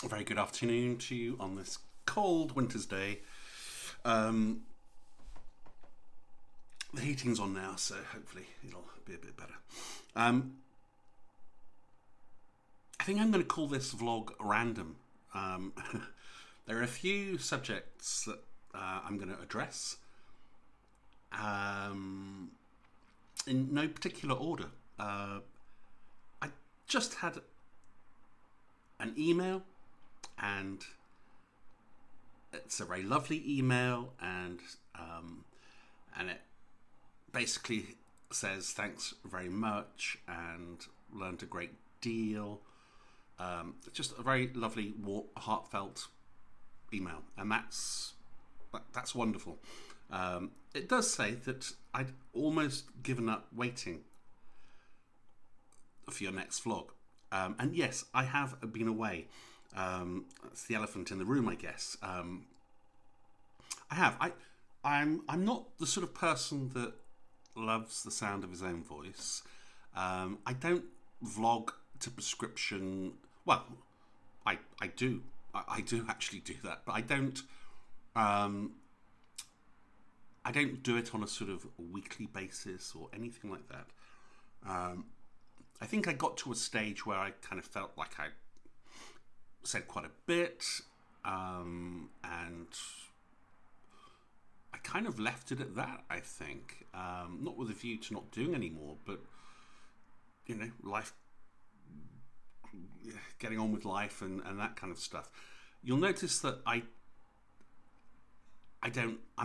A very good afternoon to you on this cold winter's day. The heating's on now, so hopefully it'll be a bit better. I think I'm going to call this vlog random. There are a few subjects that I'm going to address in no particular order. I just had an email, and it's a very lovely email, and it basically says thanks very much and learned a great deal. Just a very lovely, heartfelt email, and that's wonderful. It does say that I'd almost given up waiting for your next vlog, and yes, I have been away. That's the elephant in the room, I guess. I have. I'm not the sort of person that loves the sound of his own voice. I don't vlog to prescription. Well, I do. I do actually do that, but I don't do it on a sort of weekly basis or anything like that. I think I got to a stage where I kind of felt like I said quite a bit, and I kind of left it at that, I think. Not with a view to not doing any more, but, you know, life, getting on with life and that kind of stuff. You'll notice that I'm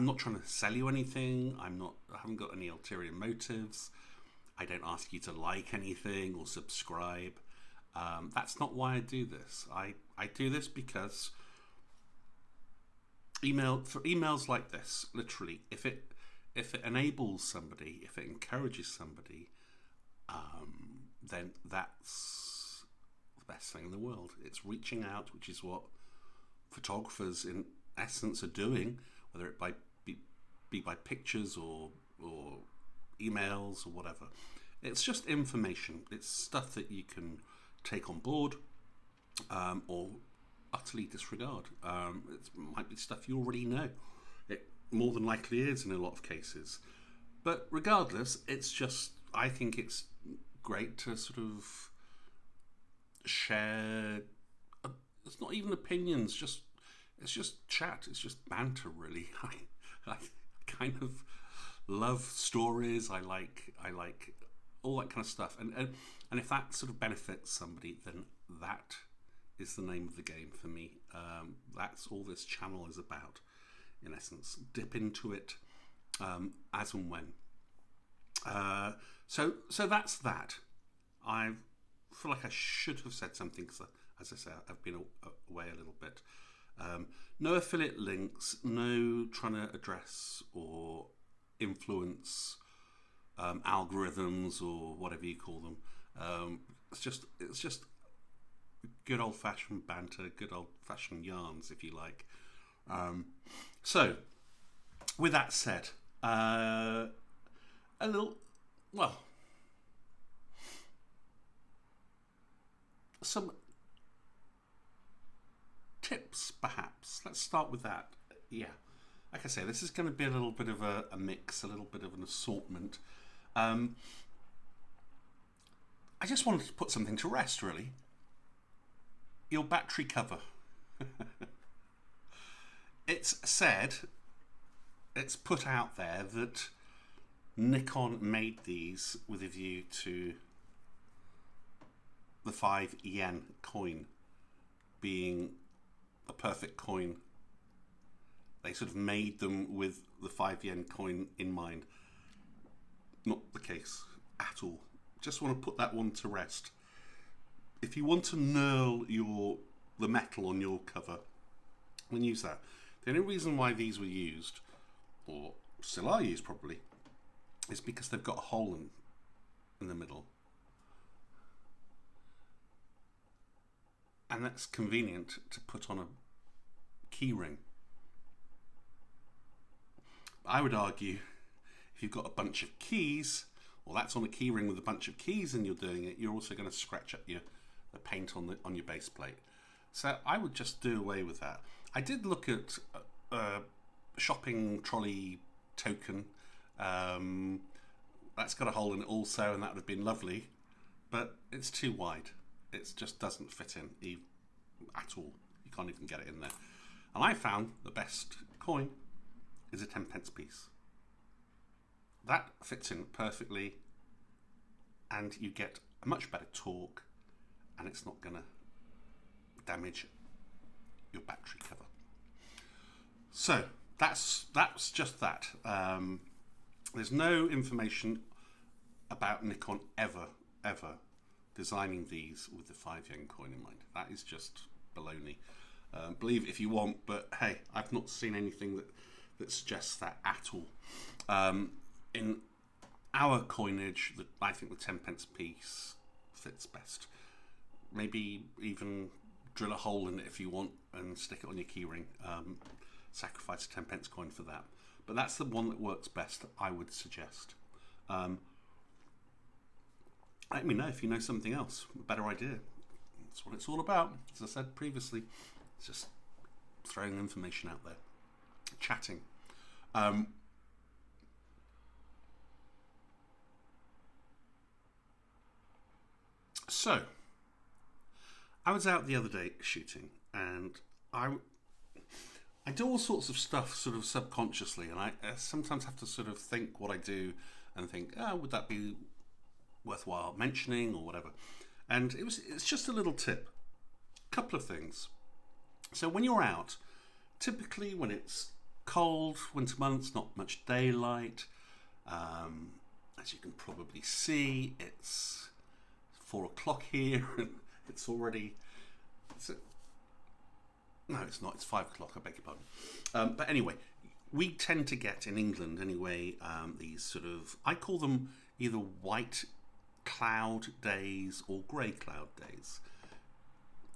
not trying to sell you anything. I haven't got any ulterior motives. I don't ask you to like anything or subscribe. That's not why I do this. I do this because emails like this, literally, if it enables somebody, if it encourages somebody, then that's the best thing in the world. It's reaching out, which is what photographers in essence are doing, whether it be by pictures or emails or whatever. It's just information. It's stuff that you can take on board, or utterly disregard. It might be stuff you already know. It more than likely is in a lot of cases. But regardless, it's just, I think it's great to sort of share, it's not even opinions, it's just chat, it's just banter, really. I kind of love stories, I like all that kind of stuff, and if that sort of benefits somebody, then that is the name of the game for me. That's all this channel is about, in essence. Dip into it as and when. So that's that. I feel like I should have said something, because, as I say, I've been away a little bit. No affiliate links, no trying to address or influence algorithms or whatever you call them. It's just good old-fashioned banter, good old-fashioned yarns, if you like. So, with that said, a little, well, some tips, perhaps. Let's start with that. Yeah, like I say, this is going to be a little bit of a mix, a little bit of an assortment. I just wanted to put something to rest, really. Your battery cover. It's said, it's put out there that Nikon made these with a view to the 5 yen coin being a perfect coin. They sort of made them with the 5 yen coin in mind. Not the case at all. Just want to put that one to rest. If you want to knurl the metal on your cover, then use that. The only reason why these were used, or still are used probably, is because they've got a hole in the middle. And that's convenient to put on a key ring. I would argue, if you've got a bunch of keys, or that's on a key ring with a bunch of keys and you're doing it, you're also going to scratch up the paint on your base plate. So I would just do away with that. I did look at a shopping trolley token. That's got a hole in it also, and that would have been lovely, but it's too wide. It just doesn't fit in at all. You can't even get it in there. And I found the best coin is a 10p piece. That fits in perfectly, and you get a much better torque, and it's not going to damage your battery cover. So that's just that. There's no information about Nikon ever designing these with the 5 yen coin in mind. That is just baloney. Believe it if you want, but hey, I've not seen anything that suggests that at all. In our coinage, I think the 10p piece fits best. Maybe even drill a hole in it if you want and stick it on your keyring. Sacrifice a 10p coin for that. But that's the one that works best, I would suggest. Let me know if you know something else, a better idea. That's what it's all about. As I said previously, it's just throwing information out there, chatting. So, I was out the other day shooting, and I do all sorts of stuff sort of subconsciously, and I sometimes have to sort of think what I do and think, oh, would that be worthwhile mentioning or whatever. And it's just a little tip. A couple of things. So when you're out, typically when it's cold, winter months, not much daylight, as you can probably see, it's 4 o'clock here and it's already... No, it's not. It's 5 o'clock. I beg your pardon. But anyway, we tend to get in England anyway these sort of, I call them either white cloud days or grey cloud days.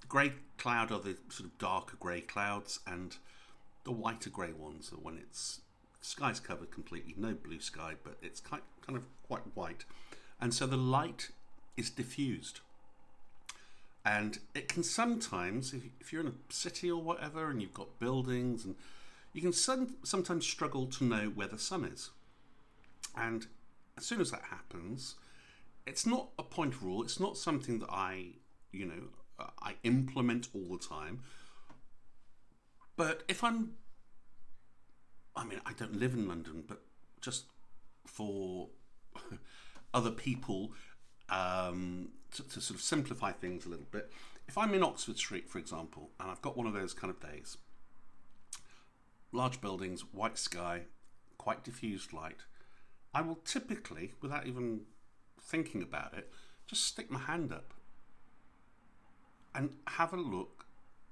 Grey cloud are the sort of darker grey clouds, and the whiter grey ones are when it's sky's covered completely, no blue sky, but it's kind of quite white, and so the light is diffused. And it can sometimes, if you're in a city or whatever and you've got buildings, and you can sometimes struggle to know where the sun is. And as soon as that happens, it's not a point rule. It's not something that I implement all the time. But if I don't live in London, but just for other people, to sort of simplify things a little bit, if I'm in Oxford Street, for example, and I've got one of those kind of days, large buildings, white sky, quite diffused light, I will typically, without even thinking about it, just stick my hand up and have a look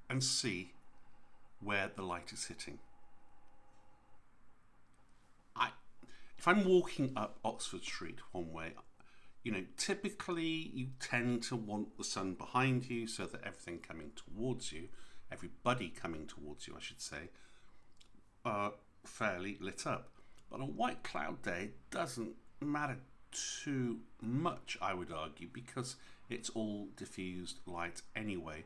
and see where the light is hitting. If I'm walking up Oxford Street one way, typically you tend to want the sun behind you so that everything coming towards you, everybody coming towards you, I should say, are fairly lit up. But on a white cloud day, it doesn't matter too much, I would argue, because it's all diffused light anyway.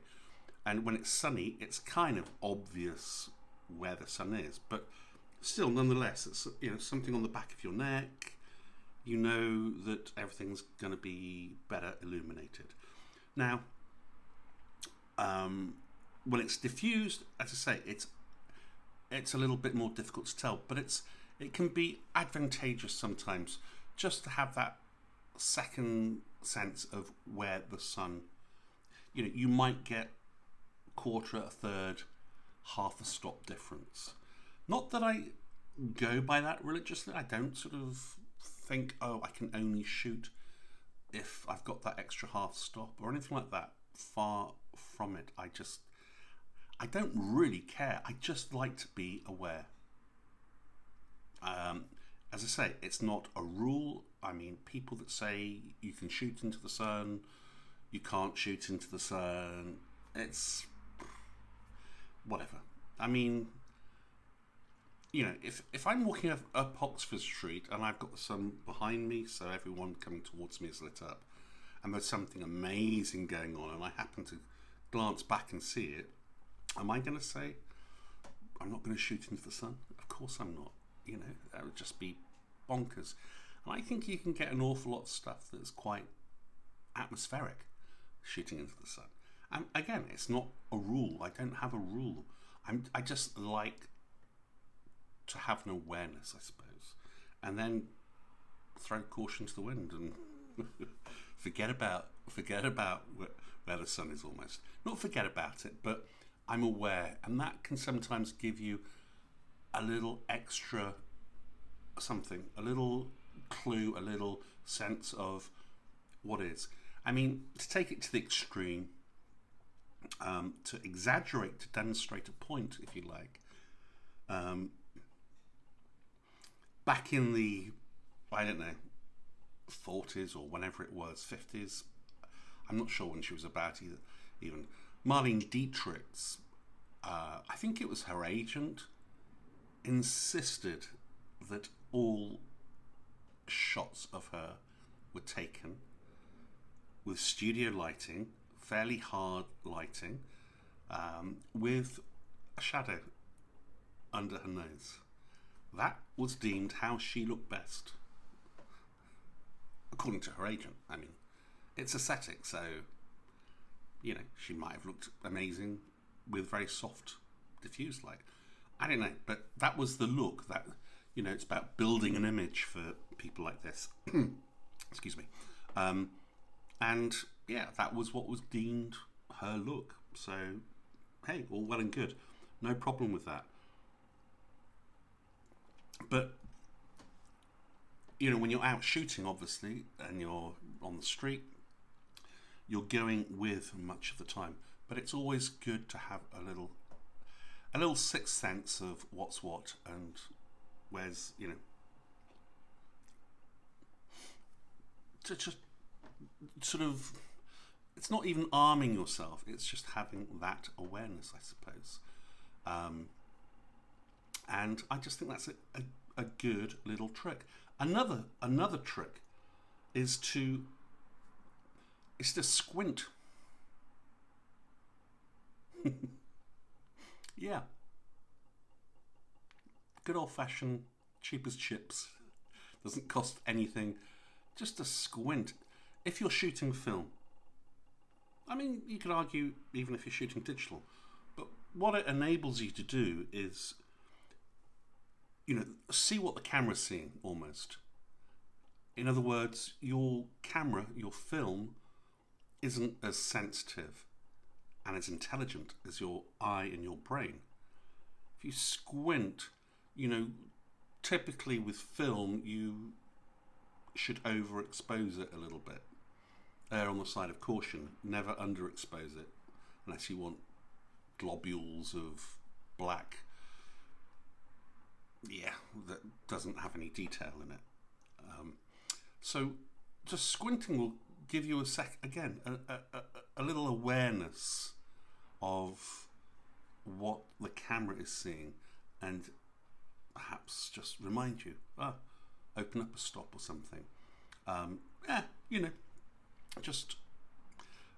And when it's sunny, it's kind of obvious where the sun is, but still, nonetheless, it's something on the back of your neck. You know that everything's going to be better illuminated. Now, when it's diffused, as I say, it's a little bit more difficult to tell, but it can be advantageous sometimes just to have that second sense of where the sun. You might get quarter, a third, half a stop difference. Not that I go by that religiously. I don't sort of think, oh, I can only shoot if I've got that extra half stop or anything like that. Far from it. I don't really care. I just like to be aware. As I say, it's not a rule. I mean, people that say you can shoot into the sun, you can't shoot into the sun, it's whatever. I mean, if I'm walking up Oxford Street and I've got the sun behind me, so everyone coming towards me is lit up, and there's something amazing going on, and I happen to glance back and see it, Am I going to say I'm not going to shoot into the sun? Of course I'm not. You know, that would just be bonkers. And I think you can get an awful lot of stuff that's quite atmospheric shooting into the sun. And again, it's not a rule. I don't have a rule. I just like to have an awareness, I suppose, and then throw caution to the wind and forget about where the sun is almost. Not forget about it, but I'm aware, and that can sometimes give you a little extra something, a little clue, a little sense of what is. I mean, to take it to the extreme, to exaggerate, to demonstrate a point, if you like. Back in the, I don't know, 40s or whenever it was, 50s, I'm not sure when she was about either, even, Marlene Dietrich's, I think it was her agent, insisted that all shots of her were taken with studio lighting, fairly hard lighting, with a shadow under her nose. That was deemed how she looked best, according to her agent. I mean, it's aesthetic, so, you know, she might have looked amazing with very soft, diffused light. I don't know, but that was the look. That, you know, it's about building an image for people like this. Excuse me. And yeah, that was what was deemed her look. So, hey, all well and good. No problem with that. But, you know, when you're out shooting, obviously, and you're on the street, you're going with much of the time. But it's always good to have a little sixth sense of what's what and where's, you know, to just sort of, it's not even arming yourself, it's just having that awareness, I suppose. And I just think that's a good little trick. Another trick is to squint. Yeah. Good old fashioned, cheap as chips. Doesn't cost anything. Just a squint. If you're shooting film, I mean, you could argue even if you're shooting digital, but what it enables you to do is, you know, see what the camera's seeing almost. In other words, your camera, your film, isn't as sensitive and as intelligent as your eye and your brain. If you squint, you know, typically with film, you should overexpose it a little bit. Err on the side of caution. Never underexpose it unless you want globules of black, yeah, that doesn't have any detail in it. So just squinting will give you a little awareness of what the camera is seeing, and perhaps just remind you, open up a stop or something. You know, just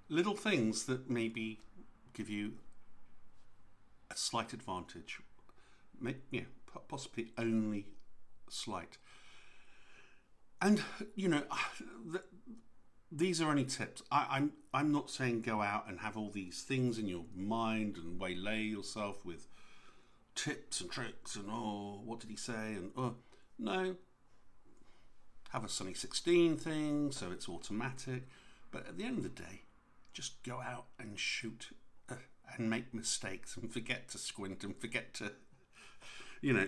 little things that maybe give you a slight advantage, possibly only slight. And you know, these are only tips. I'm not saying go out and have all these things in your mind and waylay yourself with tips and tricks and what did he say, and no. Have a Sunny 16 thing so it's automatic, but at the end of the day, just go out and shoot and make mistakes and forget to squint and forget to, you know,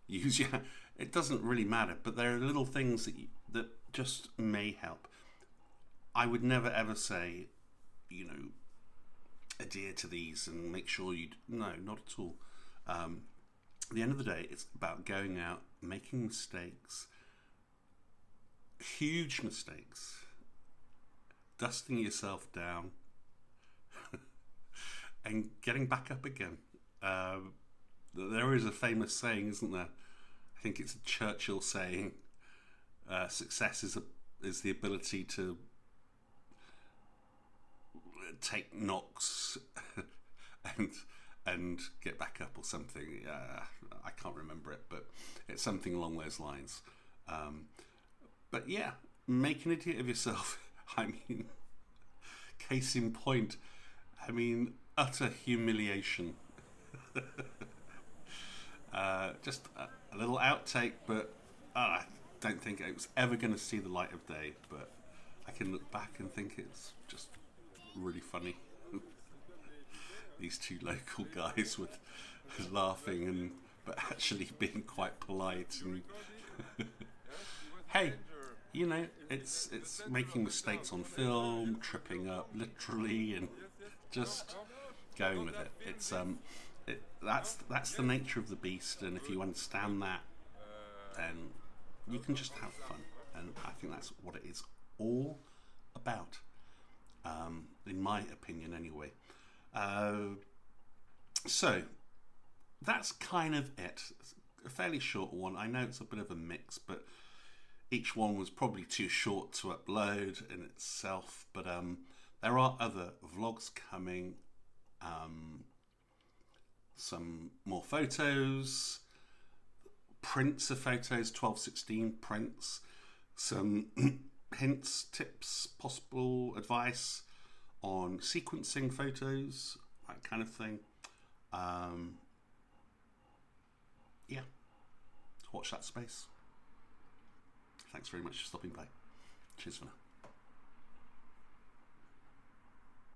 use your. It doesn't really matter, but there are little things that just may help. I would never ever say, you know, adhere to these and make sure you. No, not at all. At the end of the day, it's about going out, making mistakes, huge mistakes, dusting yourself down, and getting back up again. There is a famous saying, isn't there? I think it's a Churchill saying. Success is the ability to take knocks and get back up or something. I can't remember it, but it's something along those lines. But yeah, make an idiot of yourself. I mean, case in point, I mean, utter humiliation. Just a little outtake, but I don't think it was ever going to see the light of day. But I can look back and think it's just really funny. These two local guys with laughing and but actually being quite polite and hey, you know, it's making mistakes on film, tripping up literally, and just going with it. It's that's the nature of the beast, and if you understand that, then you can just have fun, and I think that's what it is all about, in my opinion, anyway. So that's kind of it. It's a fairly short one. I know it's a bit of a mix, but each one was probably too short to upload in itself. But there are other vlogs coming. Some more photos, prints of photos, 12-16 prints, some hints, tips, possible advice on sequencing photos, that kind of thing. Yeah, watch that space. Thanks very much for stopping by. Cheers for now.